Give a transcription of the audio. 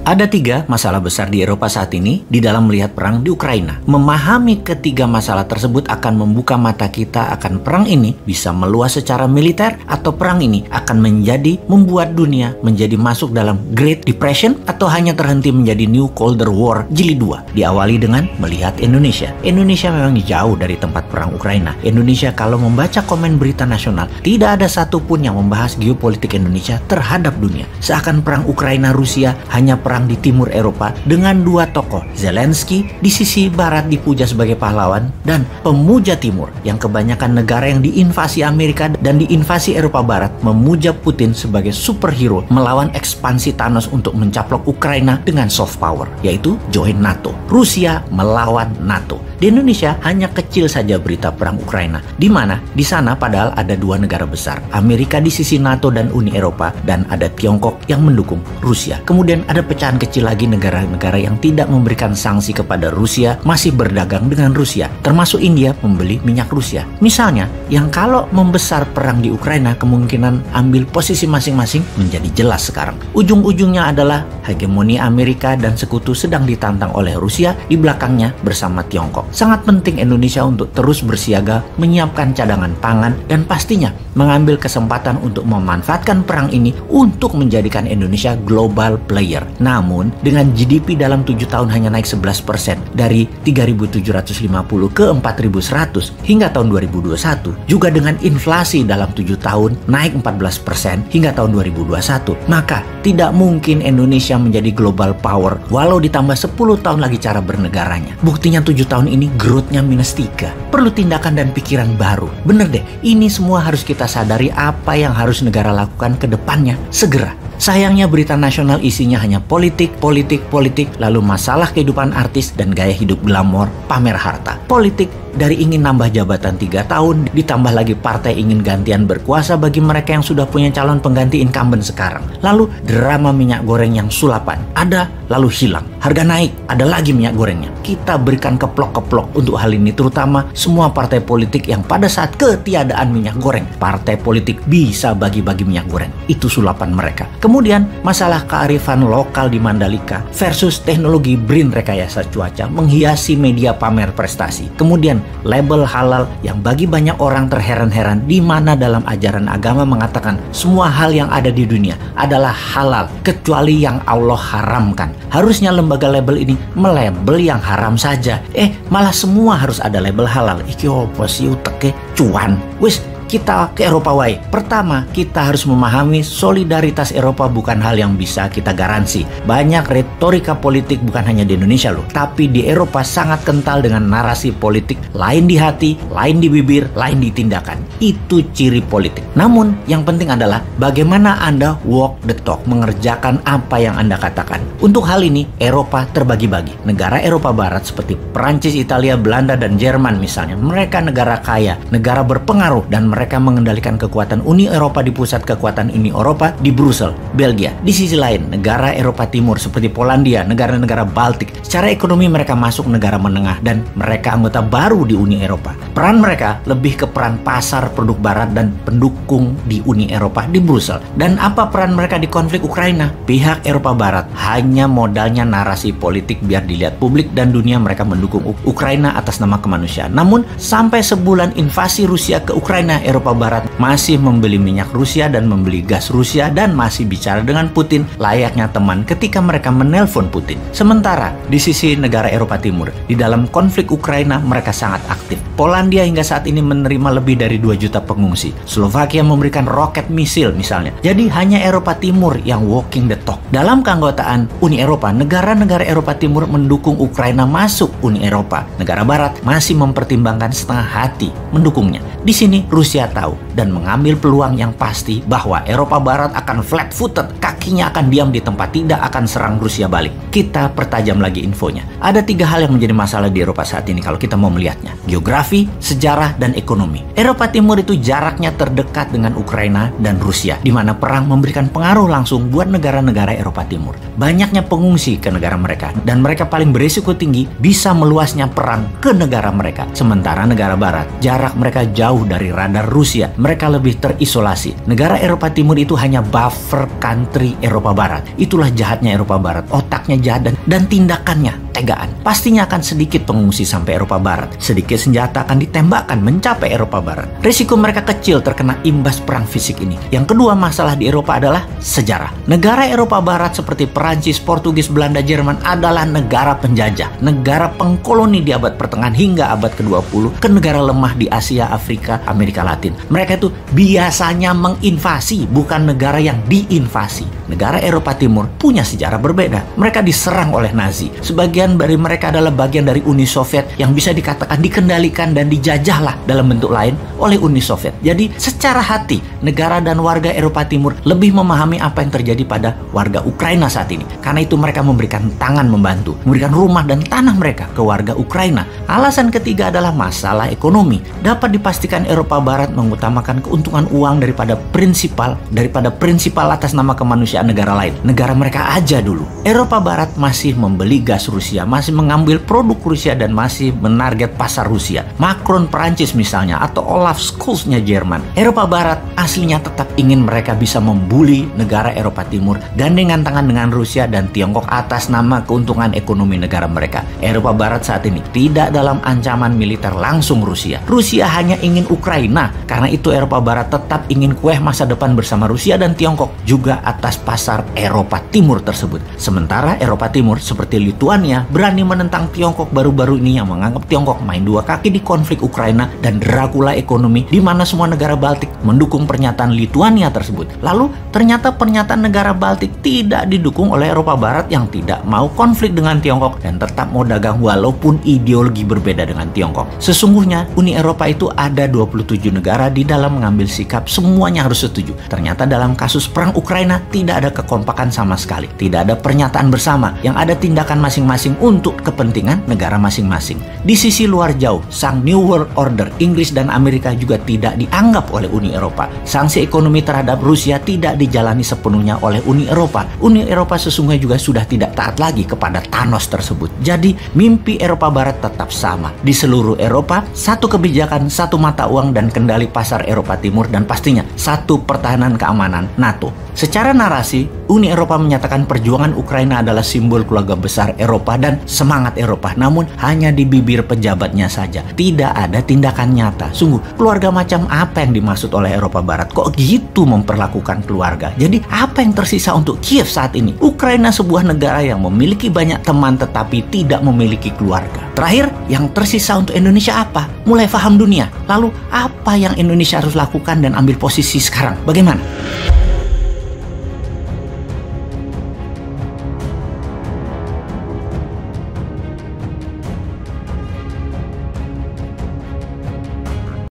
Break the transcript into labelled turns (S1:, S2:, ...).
S1: Ada 3 masalah besar di Eropa saat ini di dalam melihat perang di Ukraina. Memahami ketiga masalah tersebut akan membuka mata kita akan perang ini bisa meluas secara militer atau perang ini akan membuat dunia menjadi masuk dalam Great Depression atau hanya terhenti menjadi New Colder War jilid 2. Diawali dengan melihat Indonesia. Indonesia memang jauh dari tempat perang Ukraina. Indonesia kalau membaca komen berita nasional, tidak ada satupun yang membahas geopolitik Indonesia terhadap dunia. Seakan perang Ukraina-Rusia hanya perang di timur Eropa dengan 2 tokoh, Zelensky di sisi barat dipuja sebagai pahlawan dan pemuja timur yang kebanyakan negara yang diinvasi Amerika dan diinvasi Eropa Barat memuja Putin sebagai superhero melawan ekspansi Thanos untuk mencaplok Ukraina dengan soft power, yaitu join NATO. Rusia melawan NATO. Di Indonesia hanya kecil saja berita perang Ukraina, di mana di sana padahal ada 2 negara besar, Amerika di sisi NATO dan Uni Eropa, dan ada Tiongkok yang mendukung Rusia. Kemudian ada pecahan kecil lagi negara-negara yang tidak memberikan sanksi kepada Rusia masih berdagang dengan Rusia, termasuk India membeli minyak Rusia. Misalnya, yang kalau membesar perang di Ukraina kemungkinan ambil posisi masing-masing menjadi jelas sekarang. Ujung-ujungnya adalah hegemoni Amerika dan sekutu sedang ditantang oleh Rusia di belakangnya bersama Tiongkok. Sangat penting Indonesia untuk terus bersiaga, menyiapkan cadangan pangan, dan pastinya mengambil kesempatan untuk memanfaatkan perang ini untuk menjadikan Indonesia global player. Namun, dengan GDP dalam 7 tahun hanya naik 11% dari 3.750 ke 4.100 hingga tahun 2021, juga dengan inflasi dalam 7 tahun naik 14% hingga tahun 2021, maka tidak mungkin Indonesia menjadi global power walau ditambah 10 tahun lagi cara bernegaranya. Buktinya 7 tahun ini growth-nya -3. Perlu tindakan dan pikiran baru. Bener deh, ini semua harus kita sadari apa yang harus negara lakukan ke depannya segera. Sayangnya berita nasional isinya hanya politik, lalu masalah kehidupan artis dan gaya hidup glamor, pamer harta. Politik dari ingin nambah jabatan 3 tahun, ditambah lagi partai ingin gantian berkuasa bagi mereka yang sudah punya calon pengganti incumbent sekarang. Lalu drama minyak goreng yang sulapan, ada lalu hilang. Harga naik, ada lagi minyak gorengnya. Kita berikan keplok-keplok untuk hal ini, terutama semua partai politik yang pada saat ketiadaan minyak goreng, partai politik bisa bagi-bagi minyak goreng. Itu sulapan mereka. Kemudian masalah kearifan lokal di Mandalika versus teknologi BRIN rekayasa cuaca menghiasi media pamer prestasi. Kemudian label halal yang bagi banyak orang terheran-heran, di mana dalam ajaran agama mengatakan semua hal yang ada di dunia adalah halal kecuali yang Allah haramkan. Harusnya lembaga label ini melabel yang haram saja. Malah semua harus ada label halal. Iki opo sih uteke cuan. Wis kita ke Eropa wae. Pertama, kita harus memahami solidaritas Eropa bukan hal yang bisa kita garansi. Banyak retorika politik bukan hanya di Indonesia loh, tapi di Eropa sangat kental dengan narasi politik, lain di hati, lain di bibir, lain di tindakan. Itu ciri politik. Namun, yang penting adalah bagaimana Anda walk the talk, mengerjakan apa yang Anda katakan. Untuk hal ini, Eropa terbagi-bagi. Negara Eropa Barat seperti Perancis, Italia, Belanda, dan Jerman misalnya, mereka negara kaya, negara berpengaruh, dan mereka mengendalikan kekuatan Uni Eropa di pusat kekuatan Uni Eropa di Brussel, Belgia. Di sisi lain, negara Eropa Timur seperti Polandia, negara-negara Baltik, secara ekonomi mereka masuk negara menengah dan mereka anggota baru di Uni Eropa. Peran mereka lebih ke peran pasar produk barat dan pendukung di Uni Eropa di Brussel. Dan apa peran mereka di konflik Ukraina? Pihak Eropa Barat hanya modalnya narasi politik biar dilihat publik dan dunia mereka mendukung Ukraina atas nama kemanusiaan. Namun, sampai sebulan invasi Rusia ke Ukraina, Eropa Barat masih membeli minyak Rusia dan membeli gas Rusia dan masih bicara dengan Putin layaknya teman ketika mereka menelpon Putin. Sementara di sisi negara Eropa Timur, di dalam konflik Ukraina mereka sangat aktif. Polandia hingga saat ini menerima lebih dari 2 juta pengungsi. Slovakia memberikan roket misil misalnya. Jadi hanya Eropa Timur yang walking the talk. Dalam keanggotaan Uni Eropa, negara-negara Eropa Timur mendukung Ukraina masuk Uni Eropa. Negara Barat masih mempertimbangkan setengah hati mendukungnya. Di sini Rusia tahu dan mengambil peluang yang pasti bahwa Eropa Barat akan flat-footed, kakinya akan diam di tempat, tidak akan serang Rusia balik. Kita pertajam lagi infonya. Ada 3 hal yang menjadi masalah di Eropa saat ini kalau kita mau melihatnya. Geografi, sejarah, dan ekonomi. Eropa Timur itu jaraknya terdekat dengan Ukraina dan Rusia, di mana perang memberikan pengaruh langsung buat negara-negara Eropa Timur. Banyaknya pengungsi ke negara mereka, dan mereka paling berisiko tinggi bisa meluasnya perang ke negara mereka. Sementara negara Barat, jarak mereka jauh jauh dari radar Rusia. Mereka lebih terisolasi. Negara Eropa Timur itu hanya buffer country Eropa Barat. Itulah jahatnya Eropa Barat. Otaknya jahat dan tindakannya tegaan. Pastinya akan sedikit pengungsi sampai Eropa Barat. Sedikit senjata akan ditembakkan mencapai Eropa Barat. Risiko mereka kecil terkena imbas perang fisik ini. Yang kedua masalah di Eropa adalah sejarah. Negara Eropa Barat seperti Perancis, Portugis, Belanda, Jerman adalah negara penjajah. Negara pengkoloni di abad pertengahan hingga abad ke-20 ke negara lemah di Asia, Afrika, Amerika Latin. Mereka itu biasanya menginvasi, bukan negara yang diinvasi. Negara Eropa Timur punya sejarah berbeda. Mereka diserang oleh Nazi. Sebagian dari mereka adalah bagian dari Uni Soviet yang bisa dikatakan dikendalikan dan dijajahlah dalam bentuk lain oleh Uni Soviet. Jadi secara hati negara dan warga Eropa Timur lebih memahami apa yang terjadi pada warga Ukraina saat ini. Karena itu mereka memberikan tangan membantu, memberikan rumah dan tanah mereka ke warga Ukraina. Alasan ketiga adalah masalah ekonomi. Dapat dipastikan Eropa Barat mengutamakan keuntungan uang daripada prinsipal atas nama kemanusiaan negara lain. Negara mereka aja dulu. Eropa Barat masih membeli gas Rusia, masih mengambil produk Rusia dan masih menarget pasar Rusia. Macron Perancis misalnya atau Olaf Scholz-nya Jerman. Eropa Barat aslinya tetap ingin mereka bisa membuli negara Eropa Timur gandengan tangan dengan Rusia dan Tiongkok atas nama keuntungan ekonomi negara mereka. Eropa Barat saat ini tidak dalam ancaman militer langsung Rusia. Rusia hanya ingin Ukraina. Karena itu Eropa Barat tetap ingin kueh masa depan bersama Rusia dan Tiongkok juga atas pasar Eropa Timur tersebut. Sementara Eropa Timur seperti Lituania berani menentang Tiongkok baru-baru ini yang menganggap Tiongkok main dua kaki di konflik Ukraina dan Dracula ekonomi di mana semua negara Baltik mendukung pernyataan Lituania tersebut. Lalu ternyata pernyataan negara Baltik tidak didukung oleh Eropa Barat yang tidak mau konflik dengan Tiongkok dan tetap mau dagang walaupun ideologi berbeda dengan Tiongkok. Sesungguhnya Uni Eropa itu ada 27 negara di dalam mengambil sikap semuanya harus setuju. Ternyata dalam kasus perang Ukraina tidak ada kekompakan sama sekali. Tidak ada pernyataan bersama, yang ada tindakan masing-masing untuk kepentingan negara masing-masing. Di sisi luar jauh, sang New World Order, Inggris dan Amerika juga tidak dianggap oleh Uni Eropa. Sanksi ekonomi terhadap Rusia tidak dijalani sepenuhnya oleh Uni Eropa. Uni Eropa sesungguhnya juga sudah tidak taat lagi kepada Thanos tersebut. Jadi, mimpi Eropa Barat tetap sama. Di seluruh Eropa, satu kebijakan, satu mata uang dan kendali pasar Eropa Timur dan pastinya satu pertahanan keamanan NATO. Secara narasi, Uni Eropa menyatakan perjuangan Ukraina adalah simbol keluarga besar Eropa dan semangat Eropa. Namun hanya di bibir pejabatnya saja. Tidak ada tindakan nyata. Sungguh, keluarga macam apa yang dimaksud oleh Eropa Barat? Kok gitu memperlakukan keluarga? Jadi apa yang tersisa untuk Kiev saat ini? Ukraina sebuah negara yang memiliki banyak teman tetapi tidak memiliki keluarga. Terakhir, yang tersisa untuk Indonesia apa? Mulai paham dunia. Lalu apa yang Indonesia harus lakukan dan ambil posisi sekarang? Bagaimana?